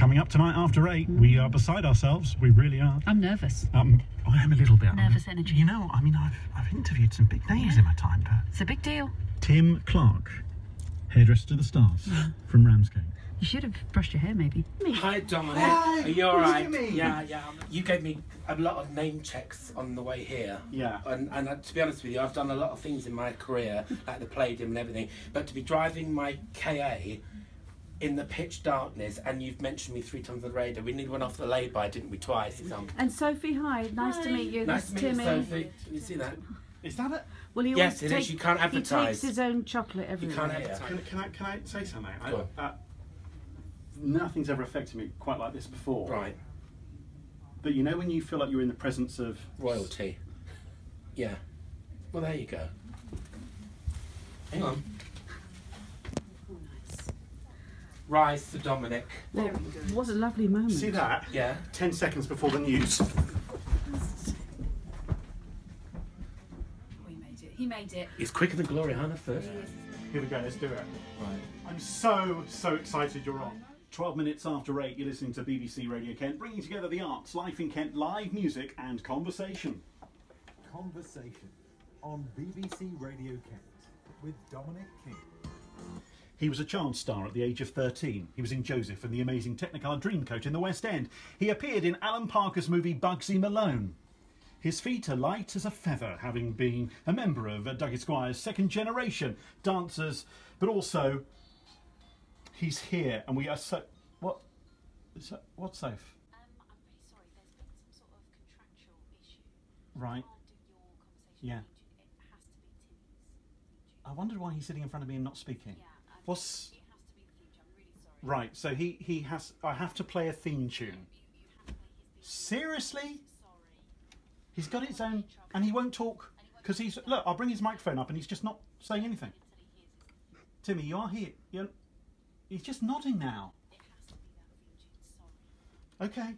Coming up tonight after 8, we are beside ourselves. We really are. I'm nervous. I am a little bit. Nervous energy. You know, I mean, I've interviewed some big names in my time, but... It's a big deal. Tim Clark, hairdresser to the stars, from Ramsgate. You should have brushed your hair, maybe. Hi, Dominic. Hi, Are you alright? Timmy. Yeah. You gave me a lot of name checks on the way here. Yeah. And to be honest with you, I've done a lot of things in my career, like the Palladium and everything. But to be driving my KA in the pitch darkness, and you've mentioned me 3 times on the radio. We need one off the lay-by, didn't we? Twice. And Sophie, hi. Nice to meet you. Nice to meet you, Timmy. Sophie. Can you see that? Is that it? Well, he Yes, always it is. You can't advertise. He takes his own chocolate You everywhere. can't advertise. Can I say something? Go Nothing's ever affected me quite like this before. Right. But you know when you feel like you're in the presence of... Royalty. Yeah. Well, there you go. Hang on. Oh, nice. Rise to Dominic. Well, what a lovely moment. See that? Yeah. 10 seconds before the news. Oh, he made it. He made it. It's quicker than Gloria Hannah first. Here we go, let's do it. Right. I'm so excited you're on. 12 minutes after 8, you're listening to BBC Radio Kent, bringing together the arts, life in Kent, live music and conversation. Conversation on BBC Radio Kent with Dominic King. He was a child star at the age of 13. He was in Joseph and the Amazing Technicolor Dreamcoat in the West End. He appeared in Alan Parker's movie Bugsy Malone. His feet are light as a feather, having been a member of Doug Esquire's second generation dancers, but also he's here and we are so... What's safe? I'm really sorry, there's been some sort of contractual issue. Right. I can't do your conversation. Yeah. It has to be Timmy's. I wondered why he's sitting in front of me and not speaking. Yeah, What's... it has to be the theme tune. I'm really sorry. Right, so he has... I have to play a theme tune. You have to play his theme. Seriously? Sorry. He's got his own... And he won't talk... Because he's... Look, I'll bring his microphone up and he's just not saying anything. Until he hears it. Timmy, you are here. He's just nodding now. It has to be that theme tune. Okay.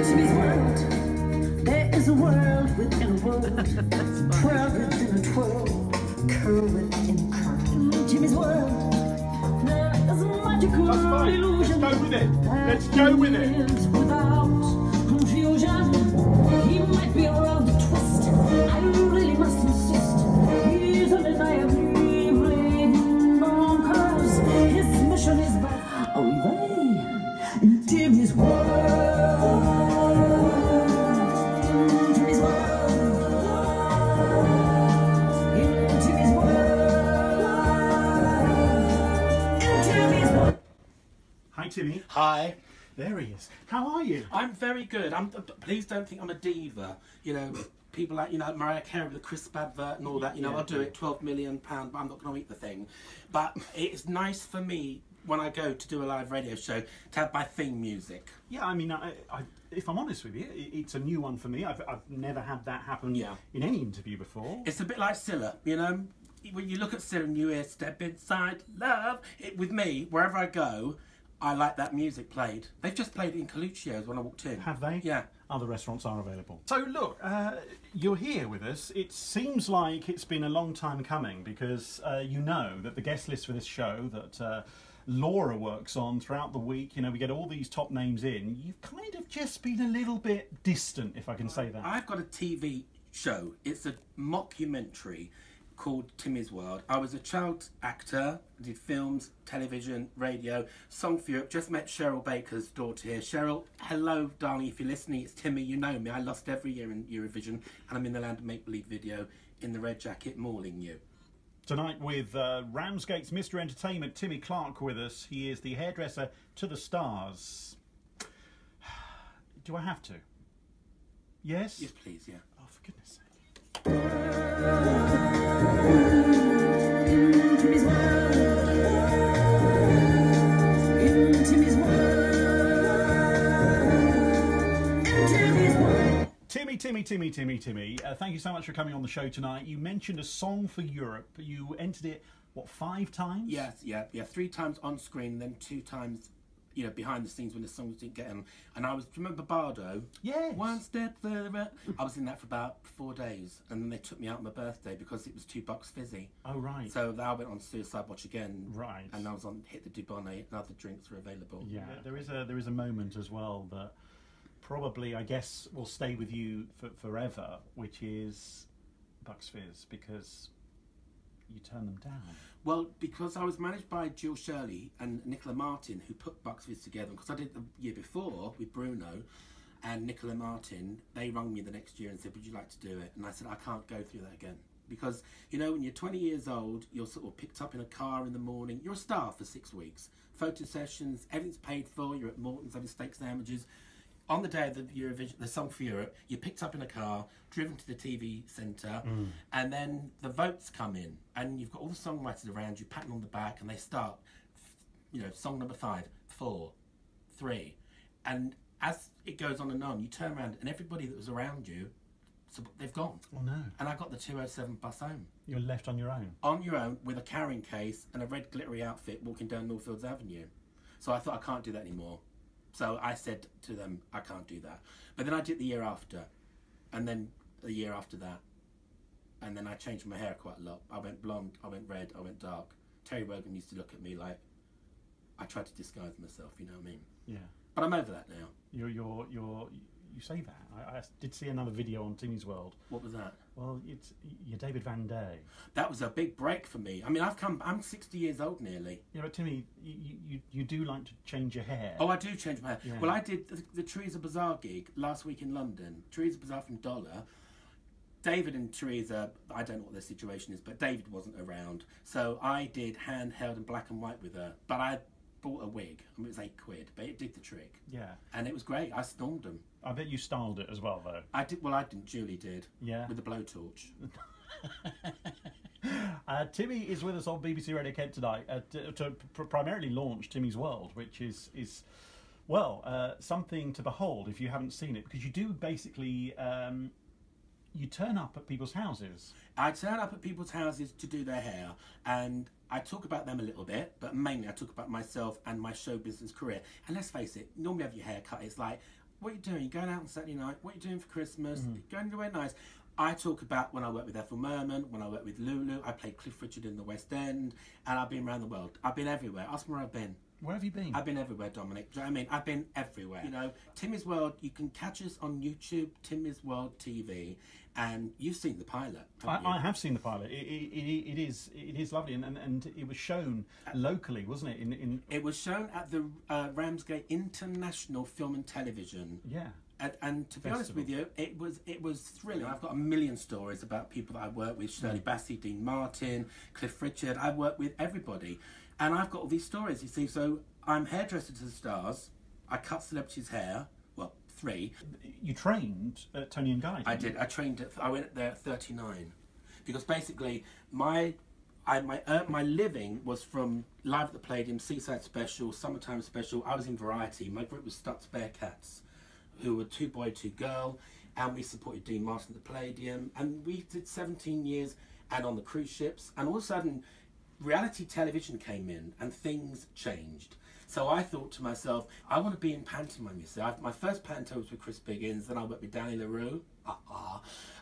Timmy's world. There is a world within a world. 12 within a 12. Curl within a curl. Timmy's world. There is a magical That's fine. illusion. Let's go with it. Let's go with it. Lives without confusion. He might be around the twist. I really must insist. He's undeniably brave and bonkers. His mission is but away in Timmy's world. In Timmy's world. In Timmy's world. In Timmy's world. Hi, Timmy. Hi. There he is. How are you? I'm very good. Please don't think I'm a diva. You know, people like, Mariah Carey with the crisp advert and all that. Yeah, I'll do it, £12 million, but I'm not going to eat the thing. But it's nice for me when I go to do a live radio show to have my theme music. Yeah, I mean, if I'm honest with you, it's a new one for me. I've never had that happen in any interview before. It's a bit like Scylla, When you look at Scylla and you hear "Step Inside Love," with me, wherever I go, I like that music played. They've just played it in Coluccio's when I walked in. Have they? Yeah. Other restaurants are available. So look, you're here with us. It seems like it's been a long time coming because you know that the guest list for this show that Laura works on throughout the week, we get all these top names in. You've kind of just been a little bit distant, if I can say that. I've got a TV show. It's a mockumentary called Timmy's World. I was a child actor, did films, television, radio, Song for Europe. Just met Cheryl Baker's daughter here. Cheryl, hello, darling. If you're listening, it's Timmy. You know me. I lost every year in Eurovision, and I'm in the Land of Make Believe video in the red jacket, mauling you. Tonight with Ramsgate's Mr. Entertainment, Timmy Clark with us. He is the hairdresser to the stars. Do I have to? Yes? Yes, please, yeah. Oh, for goodness sake. In Timmy's world. In Timmy's world. In Timmy's world. Timmy. Thank you so much for coming on the show tonight. You mentioned a Song for Europe. You entered it, what, 5 times? Yes, yeah. 3 times on screen, then 2 times you know, behind the scenes when the songs didn't get in. And I was, do you remember Bardo? Yes. One step further. I was in that for about 4 days, and then they took me out on my birthday because it was $2 fizzy. Oh, right. So I went on Suicide Watch again. Right. And I was on Hit the Dubonnet, and other drinks were available. Yeah, there is a moment as well that probably, I guess, will stay with you forever, which is Bucks Fizz, because you turn them down. Well, because I was managed by Jill Shirley and Nicola Martin, who put Bucks Fizz together. Because I did the year before with Bruno and Nicola Martin. They rang me the next year and said, would you like to do it? And I said, I can't go through that again. Because, you know, when you're 20 years old, you're sort of picked up in a car in the morning. You're a star for 6 weeks. Photo sessions, everything's paid for. You're at Morton's having steak sandwiches. On the day of the Eurovision, the Song for Europe, you're picked up in a car, driven to the TV centre, and then the votes come in, and you've got all the songwriters around you, patting on the back, and they start, you know, song number 5, 4, 3, and as it goes on, you turn around, and everybody that was around you, so they've gone. Oh no! And I got the 207 bus home. You're left on your own. On your own, with a carrying case and a red glittery outfit, walking down Northfields Avenue. So I thought, I can't do that anymore. So I said to them, I can't do that. But then I did the year after, and then the year after that, and then I changed my hair quite a lot. I went blonde, I went red, I went dark. Terry Wogan used to look at me like I tried to disguise myself, you know what I mean? Yeah. But I'm over that now. You say that. I did see another video on Timmy's World. What was that? Well, you're David Van Day. That was a big break for me. I mean, I'm 60 years old nearly. Yeah, but Timmy, you do like to change your hair. Oh, I do change my hair. Yeah. Well, I did the Teresa Bazaar gig last week in London. Teresa Bazaar from Dollar. David and Teresa, I don't know what their situation is, but David wasn't around. So I did handheld and black and white with her. But I bought a wig. I mean, it was £8, but it did the trick. Yeah. And it was great. I stormed them. I bet you styled it as well, though. I did. Well, I didn't. Julie did. Yeah. With a blowtorch. Timmy is with us on BBC Radio Kent tonight to primarily launch Timmy's World, which is something to behold if you haven't seen it, because you do basically you turn up at people's houses. I turn up at people's houses to do their hair, and I talk about them a little bit, but mainly I talk about myself and my show business career. And let's face it, normally have your hair cut, it's like, what are you doing? You're going out on Saturday night? What are you doing for Christmas? Going anywhere nice? I talk about when I worked with Ethel Merman, when I worked with Lulu, I played Cliff Richard in the West End, and I've been around the world. I've been everywhere. Ask me where I've been. Where have you been? I've been everywhere, Dominic. Do you know what I mean? I've been everywhere. You know, Timmy's World, you can catch us on YouTube, TimmysWorldTV, and you've seen the pilot. I have seen the pilot. It is lovely, and it was shown locally, wasn't it? It was shown at the Ramsgate International Film and Television. Yeah. And to be honest with you, it was thrilling. I've got a million stories about people that I worked with: Shirley Bassey, Dean Martin, Cliff Richard. I've worked with everybody, and I've got all these stories. You see, so I'm hairdresser to the stars. I cut celebrities' hair. Well, 3. You trained at Tony and Guy. I did. I went there at 39, because basically my living was from Live at the Palladium, Seaside Special, Summertime Special. I was in Variety. My group was Stutz Bearcats, who were 2 boy, 2 girl, and we supported Dean Martin at the Palladium, and we did 17 years, and on the cruise ships, and all of a sudden, reality television came in, and things changed. So I thought to myself, I want to be in pantomime, you see. My first panto was with Chris Biggins, then I worked with Danny LaRue.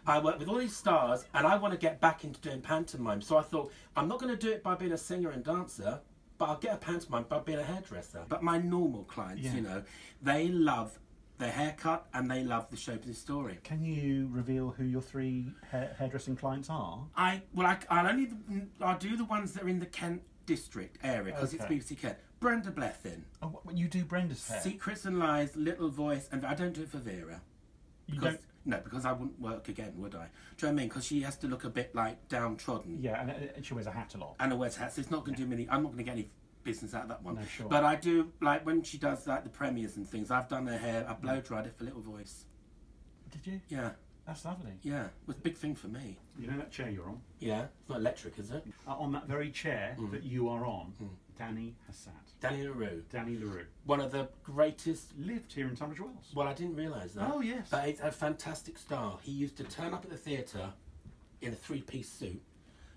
I worked with all these stars, and I want to get back into doing pantomime. So I thought, I'm not going to do it by being a singer and dancer, but I'll get a pantomime by being a hairdresser. But my normal clients, you know, they love their haircut and they love the show business story. Can you reveal who your 3 hairdressing clients are? I'll do the ones that are in the Kent district area, because it's BBC Kent. Brenda Blethyn. Oh, you do Brenda's hair? Secrets and Lies, Little Voice, and I don't do it for Vera. You don't? No, because I wouldn't work again, would I? Do you know what I mean? Because she has to look a bit like downtrodden. Yeah, and she wears a hat a lot. And wears hats. It's not going to do me. I'm not going to get any business out of that one. No, sure. But I do, like when she does like the premieres and things, I've done her hair, I blow dried it for Little Voice. Did you? Yeah. That's lovely. Yeah, it was a big thing for me. You know that chair you're on? Yeah, it's not electric, is it? On that very chair that you are on, Danny has sat. Danny LaRue. Danny LaRue. One of the greatest... Lived here in Tunbridge Wells. Well, I didn't realise that. Oh, yes. But he's a fantastic star. He used to turn up at the theatre in a 3-piece suit.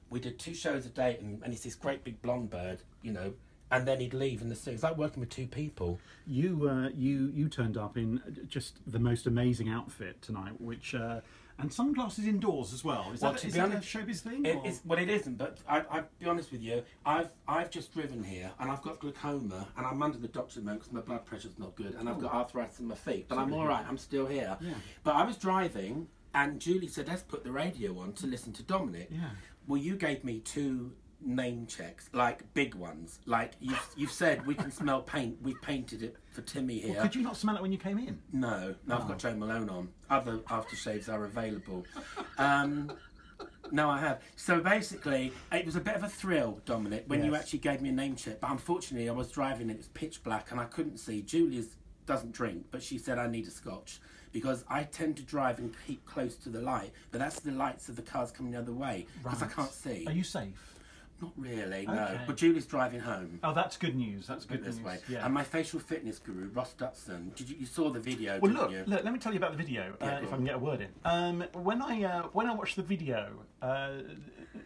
We did 2 shows a day, and he's this great big blonde bird, you know, and then he'd leave in the suit. It's like working with two people. You turned up in just the most amazing outfit tonight, which and sunglasses indoors as well. Is Well, that, to is be that a honest, showbiz thing? It or- is, well, it isn't, but I'll be honest with you. I've just driven here, and I've got glaucoma, and I'm under the doctor's at the moment because my blood pressure's not good, and I've got arthritis in my feet. But I'm all right. I'm still here. Yeah. But I was driving, and Julie said, "Let's put the radio on to listen to Dominic." Yeah. Well, you gave me 2 name checks, like big ones. Like you've said, we can smell paint. We've painted it for Timmy here. Well, could you not smell it when you came in? No, I've got Joe Malone on. Other aftershaves are available. No, I have. So basically, it was a bit of a thrill, Dominic, when you Yes. actually gave me a name check. But unfortunately, I was driving and it was pitch black and I couldn't see. Julie doesn't drink, but she said I need a scotch because I tend to drive and keep close to the light. But that's the lights of the cars coming the other way because I Right. can't see. Are you safe? Not really, no. Okay. But Julie's driving home. Oh, that's good news. That's Put it good this news. way. Yeah. And my facial fitness guru, Ross Dutson, you saw the video, Well, didn't you? look, let me tell you about the video, Yeah, if go I on. can get a word in. When I watched the video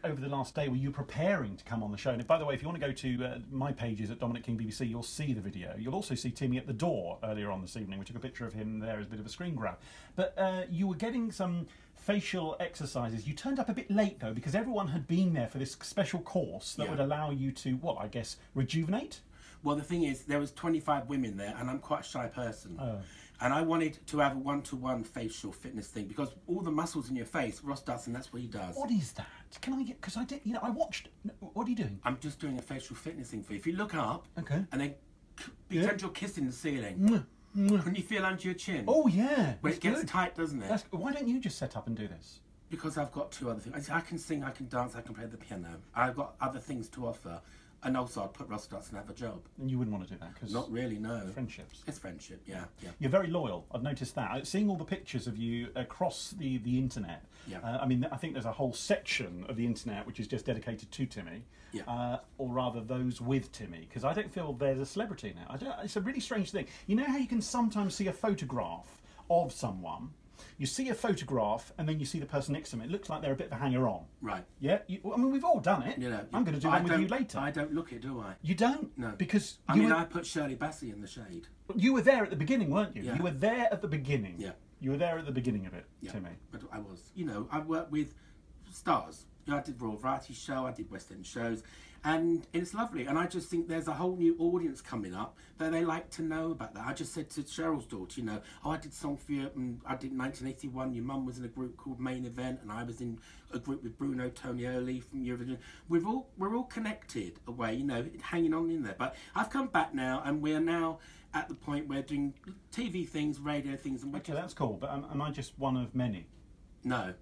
over the last day, were you preparing to come on the show? And by the way, if you want to go to my pages at Dominic King BBC, you'll see the video. You'll also see Timmy at the door earlier on this evening. We took a picture of him there as a bit of a screen grab. But you were getting some facial exercises. You turned up a bit late, though, because everyone had been there for this special course that Yeah. would allow you to, well, I guess, rejuvenate? Well, the thing is, there was 25 women there, and I'm quite a shy person. Oh. And I wanted to have a one-to-one facial fitness thing because all the muscles in your face, Ross Dutson, that's what he does. What is that? Can I get... Because I did... I watched... What are you doing? I'm just doing a facial fitness thing for you. If you look up, Okay. and then Yeah. pretend you're kissing the ceiling, can you feel under your chin? Oh, yeah. Well, That's it gets good. tight, doesn't it? Why don't you just set up and do this? Because I've got 2 other things. I can sing, I can dance, I can play the piano. I've got other things to offer. And also, I'd put Ross Dutson have a job. And you wouldn't want to do that because Not really, no. friendships. It's friendship, yeah. You're very loyal. I've noticed that. Seeing all the pictures of you across the internet. Yeah. I mean, I think there's a whole section of the internet which is just dedicated to Timmy. Yeah. Or rather, those with Timmy, because I don't feel there's a celebrity now. It's a really strange thing. You know how you can sometimes see a photograph of someone. You see a photograph and then you see the person next to them. It looks like they're a bit of a hanger-on. Right. Yeah. I mean, we've all done it. You know, I'm going to do one with you later. I don't look it, do I? You don't? No. Because I you mean, were, I put Shirley Bassey in the shade. you were there at the beginning, weren't you? Yeah. You were there at the beginning. Yeah. You were there at the beginning of it, Yeah. Timmy. But I was. You know, I worked with stars. You know, I did Royal Variety Show, I did West End shows, and it's lovely. And I just think there's a whole new audience coming up that they like to know about that. I just said to Cheryl's daughter, you know, oh, I did Song for You, and I did 1981. Your mum was in a group called Main Event, and I was in a group with Bruno Tonioli from Eurovision. We're all connected away, you know, hanging on in there. But I've come back now, and we're now at the point where doing TV things, radio things, and we're Okay, just... that's cool, but am I just one of many? No.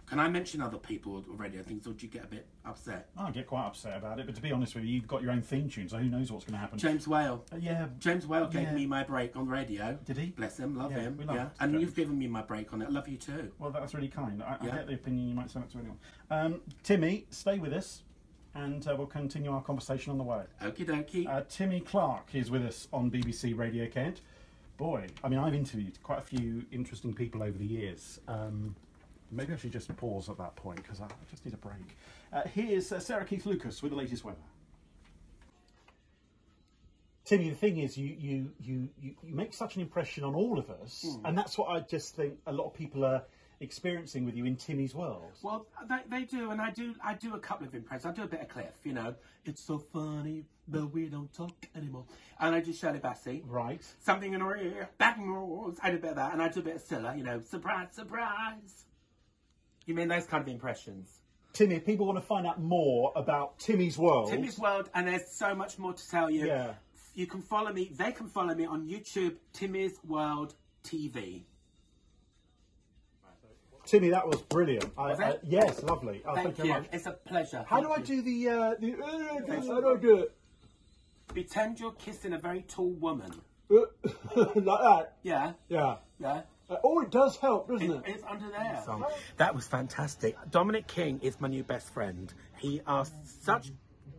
Can I mention other people or radio things, or do you get a bit upset? I get quite upset about it, but to be honest with you, you've got your own theme tune, so who knows what's going to happen. James Whale. Yeah. James Whale gave Yeah. me my break on the radio. Did he? Bless him, love Yeah, him. we love Yeah, James. and you've given me my break on it. I love you too. Well, that's really kind. I Yeah. get the opinion you might send it to anyone. Timmy, stay with us, and we'll continue our conversation on the way. Okie dokie. Timmy Clark is with us on BBC Radio Kent. Boy, I mean, I've interviewed quite a few interesting people over the years. Maybe I should just pause at that point because I just need a break. Here's Sarah Keith Lucas with the latest weather. Timmy, the thing is, you make such an impression on all of us, and that's what I just think a lot of people are experiencing with you in Timmy's world. Well, they do, and I do a couple of impressions. I do a bit of Cliff, you know. It's so funny, but we don't talk anymore. And I do Shirley Bassey. Right. Something in her ear, back in her ears. I do a bit of that, and I do a bit of Scylla, you know. Surprise, surprise. You mean those kind of impressions? Timmy, if people want to find out more about Timmy's world. Timmy's World, and there's so much more to tell you. Yeah. You can follow me, they can follow me on YouTube, Timmy's World TV. Timmy, that was brilliant. Was it? Yes, lovely. Thank very you. much. It's a pleasure. How do I Thank you. do the how do I do Pretend you're kissing a very tall woman. it? Like that? Yeah, Yeah. yeah. Oh, it does help, doesn't it? It's under there. That was fantastic. Dominic King is my new best friend. He asked such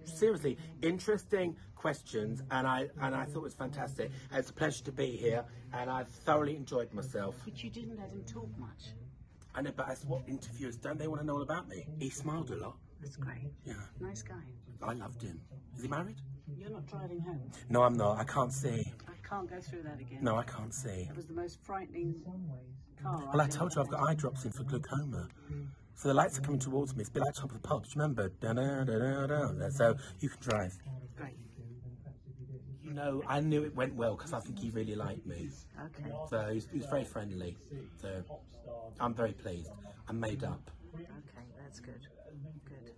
seriously interesting questions, and I thought it was fantastic. It's a pleasure to be here, and I thoroughly enjoyed myself. But you didn't let him talk much. I know, but that's what interviewers don't. They want to know all about me. He smiled a lot. That's great. Yeah, Nice guy. I loved him. Is he married? You're not driving home. No, I'm not. I can't see. I can't go through that again. No, I can't see. It was the most frightening car. Well, I told you I've got eye drops in for glaucoma. So the lights are coming towards me. It's a bit like Top of the Pops. Remember? Da-da-da-da-da. So you can drive. Great. No, I knew it went well because I think he really liked me. Okay. So he was very friendly. So I'm very pleased. I'm made up. Okay, that's good. Good.